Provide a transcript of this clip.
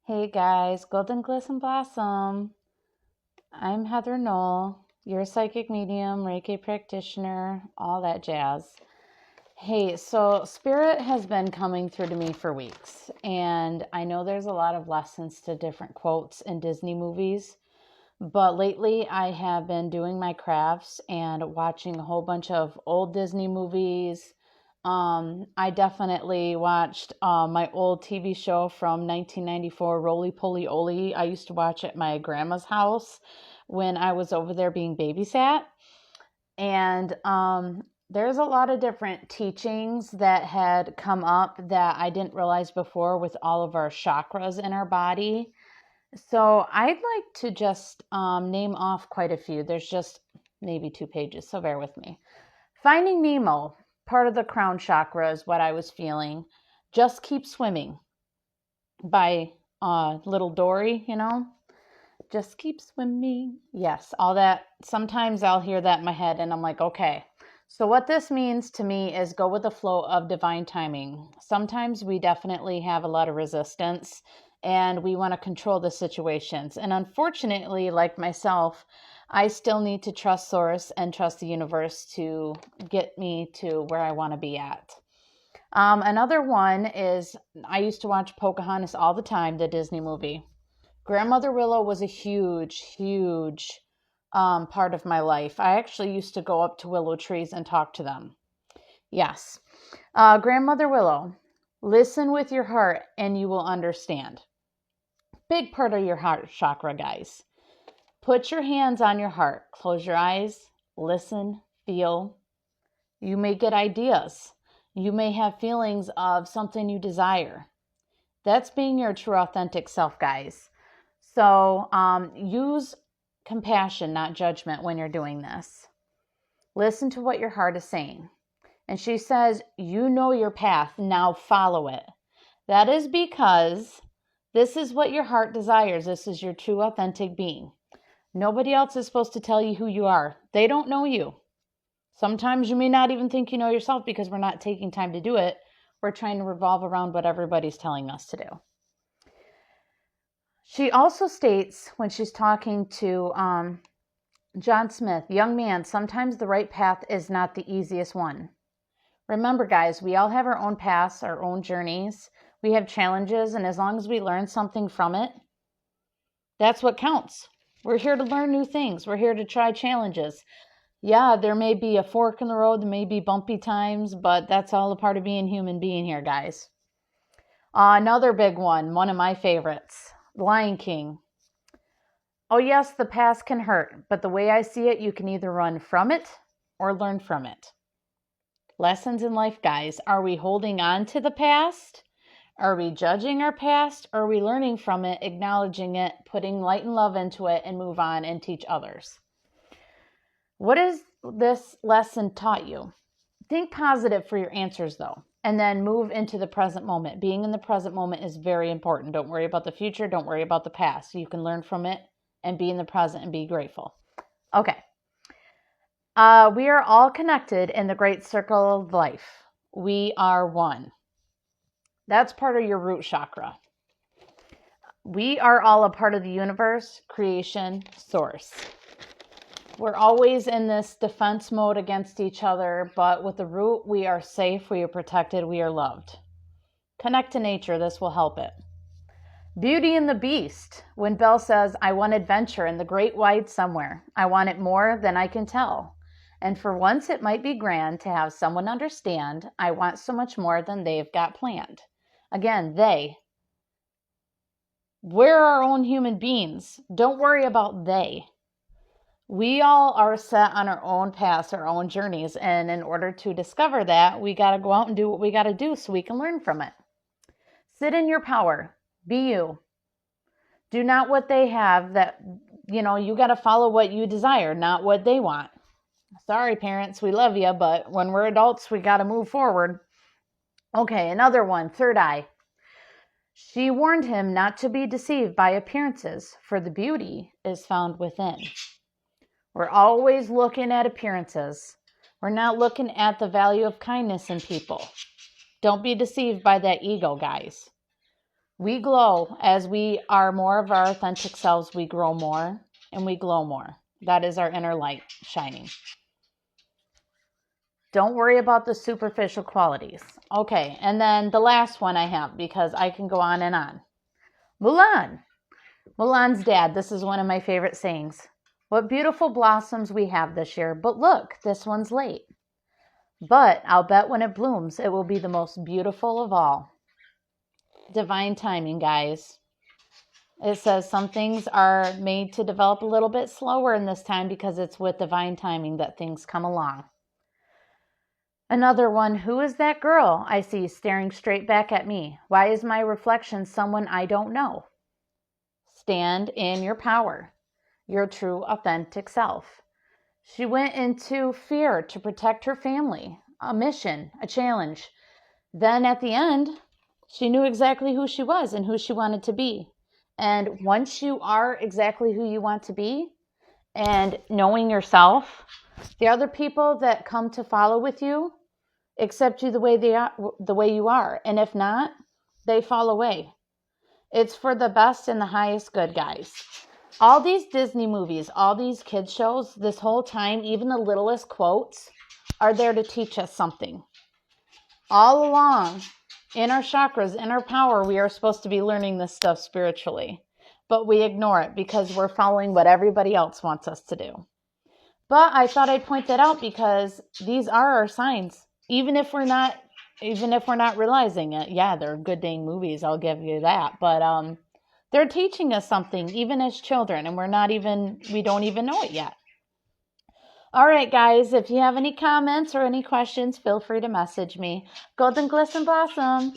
Hey guys, Golden Glisten Blossom. I'm Heather Knoll, your psychic medium, Reiki practitioner, all that jazz. Hey, so Spirit has been coming through to me for weeks, and I know there's a lot of lessons to different quotes in Disney movies, but lately I have been doing my crafts and watching a whole bunch of old Disney movies. I definitely watched my old TV show from 1994, Roly Poly Oly. I used to watch at my grandma's house when I was over there being babysat. And there's a lot of different teachings that had come up that I didn't realize before with all of our chakras in our body. So I'd like to just name off quite a few. There's just maybe 2 pages, so bear with me. Finding Nemo, part of the crown chakra is what I was feeling. Just Keep Swimming by Little Dory. Just keep swimming. Yes, all that. Sometimes I'll hear that in my head and I'm like, okay. So what this means to me is go with the flow of divine timing. Sometimes we definitely have a lot of resistance and we want to control the situations. And unfortunately, like myself, I still need to trust Source and trust the universe to get me to where I want to be at. Another one is I used to watch Pocahontas all the time, the Disney movie. Grandmother Willow was a huge part of my life. I actually used to go up to willow trees and talk to them. Yes. Grandmother Willow, listen with your heart and you will understand. Big part of your heart chakra, guys. Put your hands on your heart. Close your eyes. Listen. Feel. You may get ideas. You may have feelings of something you desire. That's being your true authentic self, guys. So use compassion, not judgment when you're doing this. Listen to what your heart is saying. And she says, you know your path, now follow it. That is because this is what your heart desires. This is your true authentic being. Nobody else is supposed to tell you who you are. They don't know you. Sometimes you may not even think you know yourself because we're not taking time to do it. We're trying to revolve around what everybody's telling us to do. She also states when she's talking to John Smith, young man, sometimes the right path is not the easiest one. Remember, guys, we all have our own paths, our own journeys. We have challenges, and as long as we learn something from it, that's what counts. We're here to learn new things. We're here to try challenges. Yeah, there may be a fork in the road, there may be bumpy times, but that's all a part of being human being here, guys. Another big one of my favorites, Lion King. Oh yes, the past can hurt, but the way I see it, you can either run from it or learn from it. Lessons in life, guys. Are we holding on to the past? Are we judging our past? Or are we learning from it, acknowledging it, putting light and love into it, and move on and teach others? What has this lesson taught you? Think positive for your answers, though, and then move into the present moment. Being in the present moment is very important. Don't worry about the future. Don't worry about the past. You can learn from it and be in the present and be grateful. Okay. We are all connected in the great circle of life. We are one. That's part of your root chakra. We are all a part of the universe, creation, source. We're always in this defense mode against each other, but with the root, we are safe, we are protected, we are loved. Connect to nature, this will help it. Beauty and the Beast. When Belle says, I want adventure in the great wide somewhere. I want it more than I can tell. And for once it might be grand to have someone understand I want so much more than they've got planned. Again, they. We're our own human beings. Don't worry about they. We all are set on our own paths, our own journeys. And in order to discover that, we got to go out and do what we got to do so we can learn from it. Sit in your power. Be you. Do not what they have that, you got to follow what you desire, not what they want. Sorry, parents, we love you, but when we're adults, we got to move forward. Okay, another one, third eye. She warned him not to be deceived by appearances, for the beauty is found within. We're always looking at appearances. We're not looking at the value of kindness in people. Don't be deceived by that ego, guys. We glow as we are more of our authentic selves. We grow more and we glow more. That is our inner light shining. Don't worry about the superficial qualities. Okay, and then the last one I have, because I can go on and on. Mulan. Mulan's dad, this is one of my favorite sayings. What beautiful blossoms we have this year, but look, this one's late. But I'll bet when it blooms, it will be the most beautiful of all. Divine timing, guys. It says some things are made to develop a little bit slower in this time because it's with divine timing that things come along. Another one, who is that girl I see staring straight back at me? Why is my reflection someone I don't know? Stand in your power, your true authentic self. She went into fear to protect her family, a mission, a challenge. Then at the end, she knew exactly who she was and who she wanted to be. And once you are exactly who you want to be and knowing yourself, the other people that come to follow with you accept you the way you are. And if not, they fall away. It's for the best and the highest good, guys. All these Disney movies, all these kids shows, this whole time, even the littlest quotes are there to teach us something. All along, in our chakras, in our power, we are supposed to be learning this stuff spiritually. But we ignore it because we're following what everybody else wants us to do. But I thought I'd point that out because these are our signs. Even if we're not realizing it. Yeah, they're good dang movies, I'll give you that. But they're teaching us something, even as children, and we don't even know it yet. All right, guys, if you have any comments or any questions, feel free to message me. Golden Glisten Blossom.